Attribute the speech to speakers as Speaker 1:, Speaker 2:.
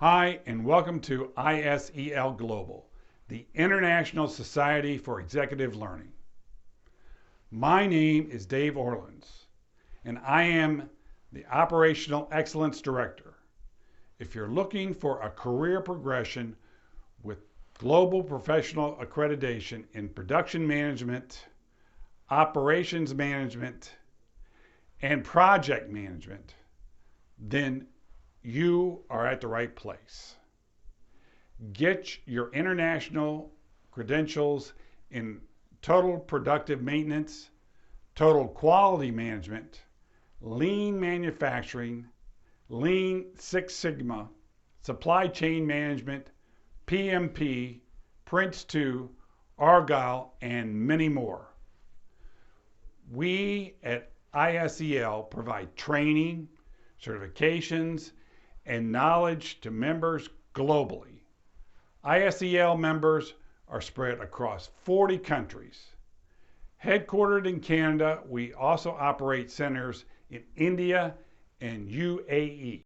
Speaker 1: Hi, and welcome to ISEL Global, the International Society for Executive Learning. My name is Dav Orlins, and I am the Operational Excellence Director. If you're looking for a career progression with global professional accreditation in production management, operations management, and project management, then you are at the right place. Get your international credentials in total productive maintenance, total quality management, lean manufacturing, Lean Six Sigma, supply chain management, PMP, Prince 2, Agile, and many more. We at ISEL provide training, certifications, and knowledge to members globally. ISEL members are spread across 40 countries. Headquartered in Canada, we also operate centers in India and UAE.